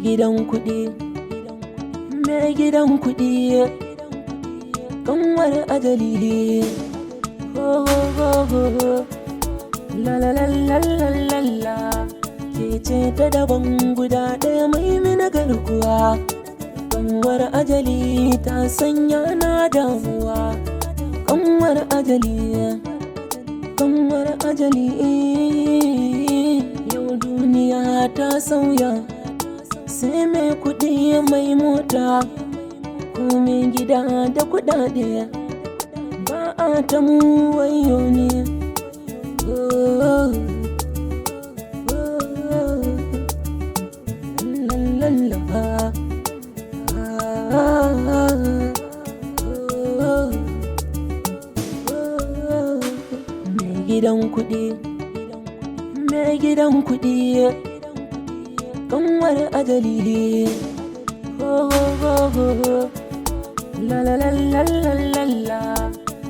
gidan kuɗi, mai gidan kuɗi, kanwar ajali. Ho ho ho ho, la la la la la la la, ke ce ta daban guda ɗaya mai mina garkuwa. Kanwar ajali ta sanya na damuwa. Kanwar ajali, kanwar ajali. Yau duniya ta sauya, sai mai kuɗi mai mota, ko mai gida da kuɗaɗe, ba a ta mu wayo ne. Oh, oh, oh, la, la, la, ah, ah, oh, oh. Mai gidan kuɗi, mai gidan kuɗi, kanwar ajali. Ho ho ho ho, la la la la la la la,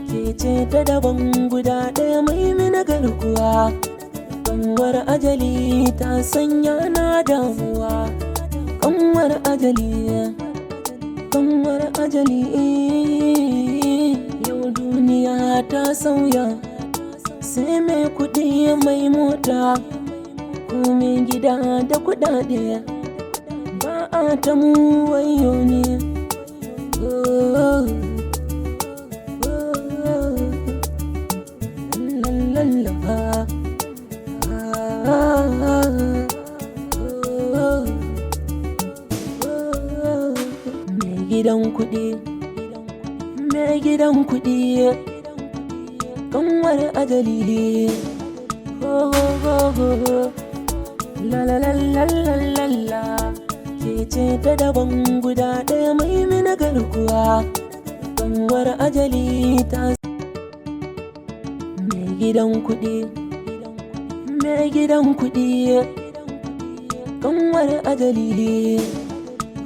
ke ce ta daban guda ɗaya mai mina garkuwa. Kanwar ajali ta sanya na damuwa. Kanwar ajali, kanwar ajali. Yau duniya ta sauya, sai mai kuɗi mai mota, ko mai gida da kuɗaɗe, ba a ta mu wayo ne. Oh, oh, oh, la, la, la, ah, ah, oh, oh. Mai gidan kuɗi, mai gidan kuɗi, kanwar ajali. Ho ho ho ho, la la la la la la la, ke ce ta daban guda ɗaya mai mina garkuwa. Kanwar ajali ta. Mai gidan kuɗi, mai gidan kuɗi, kanwar ajali.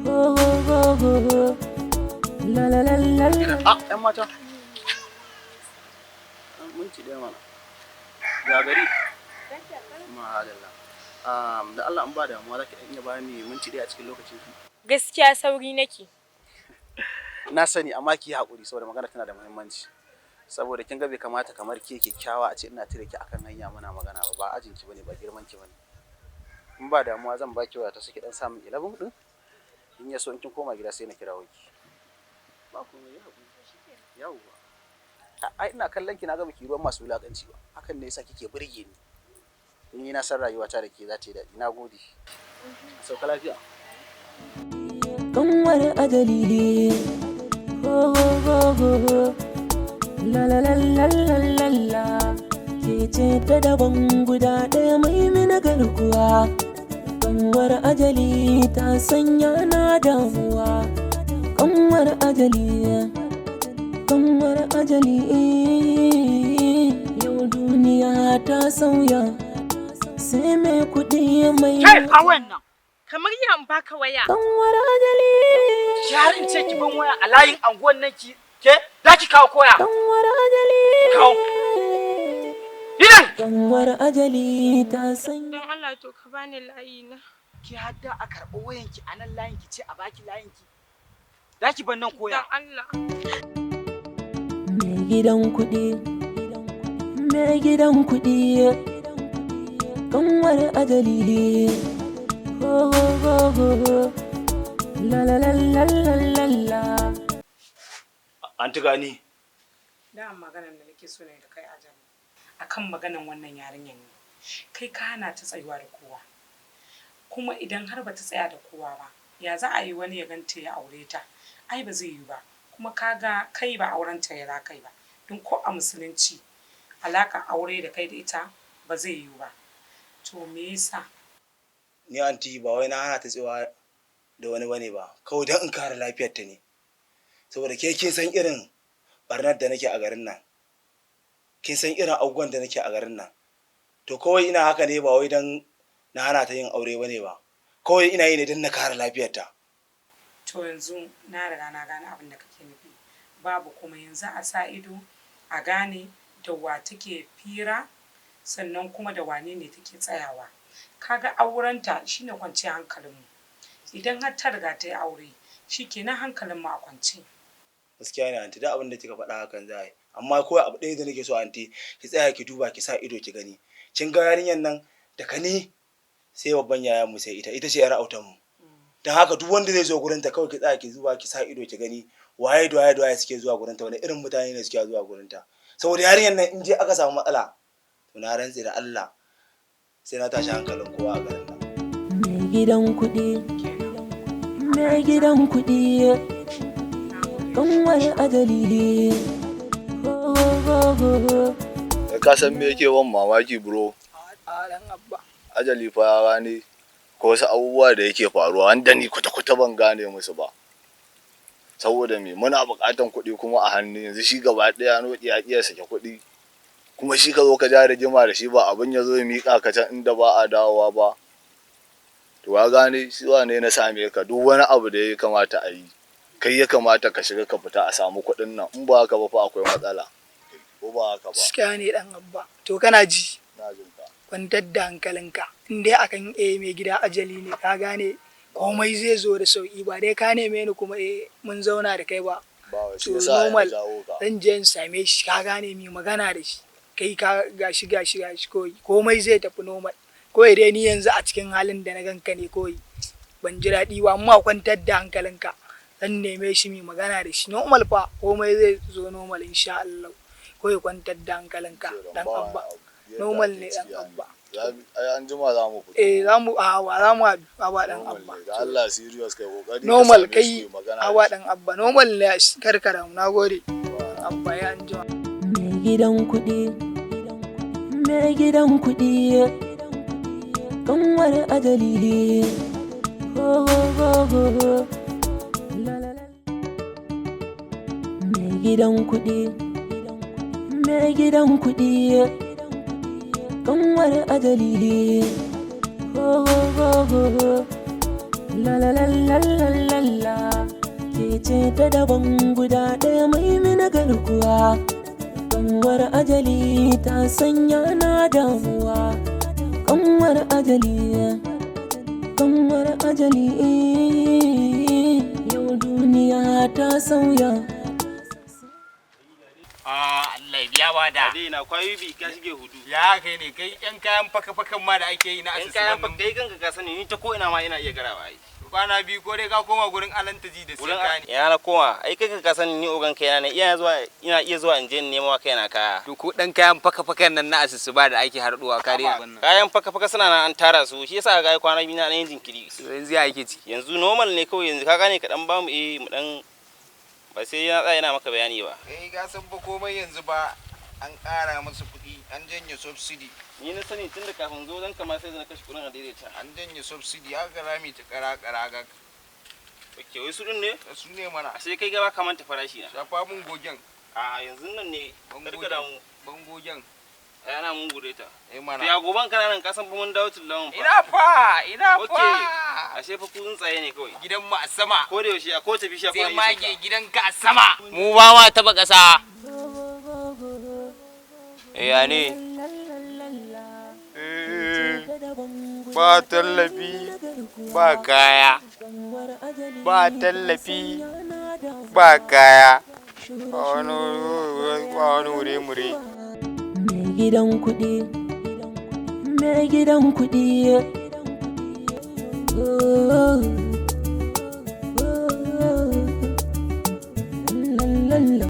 Ho ho ho ho, la la la la la. ‘Yan mata, minti ɗaya mana. Ya gari? Ma'adalla. Da Allah in ba damuwa za ki ɗan iya bani minti ɗaya a cikin lokacin ki. Gaskiya sauri nake. Na sani amma ki haƙuri saboda magana tana da muhimmanci. Saboda kin ga bai kamata kamar ke kyakkyawa a ce ina tare ki akan hanya muna magana ba ajin ki bane ba girman ki bane. In ba damuwa zan baki waya ta saki dan samun 11 din. In ya so in kin koma gida sai na kirawo ki. Ba komai ya haƙuri. Yawwa. Ai ina kallon ki na ga biki ruwan masu wulakanci ba. Hakan ne yasa kike burge ni. Ni na san rayuwata da ke za ta yi daɗi. Nagode. Sauka lafiya. Kanwar ajali. Ho ho ho ho, la la la la la la la, ke ce ta daban guda ɗaya mai mina garkuwa. Kanwar ajali ta sanya na damuwa. Kanwar ajali, kanwar ajali. Yau duniya ta sauya, sai mai kuɗi mai. Kai a wannan, kamar yan baka waya. Kanwar ajali. Sharin ce ki ban waya a layin anguwan nan ki ke za ki kawo koya. Kanwar ajali. Kawo. Idan. Kanwar ajali ta sanya. Don Allah to ka bani layi na. Ki hadda a karɓi wayan ki a nan layin ki ce a baki layin ki. Za ki ban nan koya. Don Allah. Mai gidan kuɗi, mai gidan kuɗi, kanwar ajali. Ho ho ho ho, la la la la la la la. An tuga ni. Da maganar da nake so ne da kai a jami akan maganar wannan yarinyar ne. Kai ka hana ta tsayuwa da kowa. Kuma idan har ba ta tsaya da kowa ba, ya za a yi wani ya ganta ya aure ta? Ai ba zai yi ba. Kuma kaga kai ba auren ta ya za kai ba. Don ko a musulunci alaka aure da kai da ita ba zai yi ba. To me yasa? Ni anti ba wai na hana ta tsayawa da wani bane ba. Kawai dan in kare lafiyar ta ne. Saboda ke kin san irin barnar da nake a garin nan. Kin san irin abubuwan da nake a garin nan. To kawai ina haka ne ba wai dan na hana ta yin aure bane ba. Kawai ina yi ne dan na kare lafiyar ta. To yanzu na riga na gane abin da kake nufi. Babu kuma yanzu a sa ido a gane da wa take fira sannan kuma da wane ne take tsayawa. Kaga aurenta shine kwanciyar hankalinmu. idan har ta riga ta yi aure shikenan hankalin mu a kwance. Gaskiya ne anti, da abin da kika faɗa hakan za a yi. Amma kawai abu ɗaya da nake so anti, ki tsaya ki duba ki sa ido ki gani. Kin ga yarinyar nan daga ni sai babban yayan mu sai ita ce yar autan mu. Dan haka duk wanda zai zo gurin ta kawai ki tsaya ki duba ki sa ido ki gani waye suke zuwa gurin ta, wani irin mutane ne suke zuwa gurin ta. Saboda yarinyar nan in je aka samu matsala to na rantse da Allah sai na tashi hankalin kowa a garin nan. Mai gidan kuɗi, mai gidan kuɗi, kanwar ajali. Ka san me yake ban mamaki bro? Ajali fa ne ko wasu abubuwa da yake faruwa wanda ni kwata-kwata ban gane musu ba. Saboda me muna buƙatan kuɗi kuma a hannu, yanzu shi gaba ɗaya no iya sake kuɗi. Kuma shi ka zo ka ja rigima da shi ba abin ya zo ya miƙa ka can inda ba a dawowa ba. To ka gane shi wane na same ka, duk wani abu da ya kamata a yi kai ya kamata ka shiga ka fita a samu kuɗin nan, in ba haka ba fa akwai matsala. Ko ba haka ba? Gaskiya ne dan abba. To kana ji? Na jin ka. Kwantar da hankalinka. In dai akan mai gida ajali ne, ka gane komai zai zo da sauki, ba dai ka neme ni kuma mun zauna da kai ba. To normal zan je in same shi, ka gane mi magana da shi. Kai ka gashi komai zai tafi normal. Kawai dai ni yanzu a cikin halin da na ganka ne kawai ban ji daɗi ba, amma kwantar da hankalinka. Zan neme shi mi magana da shi. Normal fa komai zai zo normal insha Allah. Kawai kwantar da hankalinka dan abba. Normal ne dan abba. Ai an jima za mu fito. Za mu awa dan abba. Da Allah serious kai kokari. Normal kai awa dan abba. Normal ne karkara mu. Nagode. Abba ya an jima. Mai gidan kuɗi, mai gidan kuɗi, kanwar ajali. Mai gidan kuɗi, mai gidan kuɗi, kanwar ajali. La la la la la la la, ke ce ta daban guda ɗaya mai mina garkuwa. Kanwar ajali ta sanya na damuwa. Kanwar ajali, kanwar ajali, yau duniya ta sauya. Allah biya ba da. Ade na kwayo bi ka shige hudu. Ya kai ne kai yan kayan faka-fakan ma da ake yi na asusu. Yan kayan faka kai kanka ka sani ni ta ko ina ma ina iya garawa ai. Kwana biyu ko dai ka koma gurin alantaji da sai kani. Ya na koma ai kai ka sani ni ogan kai na ina iya zuwa in je in nemo kai na kaya. To ko dan kayan faka-fakan nan na asusu ba da ake harduwa kare wannan. Kayan faka-faka suna nan an tara su shi yasa ga kwana biyu na yin jinkiri. Yanzu ya ake ciki. Yanzu normal ne kawai yanzu ka gane ka dan bamu mu dan ba sai yana tsaya yana maka bayani ba. Kai ka san ba komai yanzu ba an ƙara masa kuɗi, an janye subsidy. Ni na sani tun da kafin zo dan kamar sai na kashe kuɗin a daidaita. An janye subsidy aka rami ta ƙara ga. Oke wai su din ne? Su ne mana. Sai kai gaba ka manta farashi na. Shafa mun gogen. A yanzu nan ne karka da mu. Bangogen. Yana mun gure ta. Mana. Ya goban kana nan ka san fa mun dawo tillawan fa. Ina fa. Okay. Ashe fa kun tsaye ne kawai. Gidan mu a sama. Ko da yaushe a ko tafi shafa. Sai mage gidan ka a sama. Mu ba ma taba kasa. Ya ne. Ba tallafi ba kaya. Ba tallafi ba kaya. Ba wani wure-mure. Mai gidan kuɗi, mai gidan kuɗi.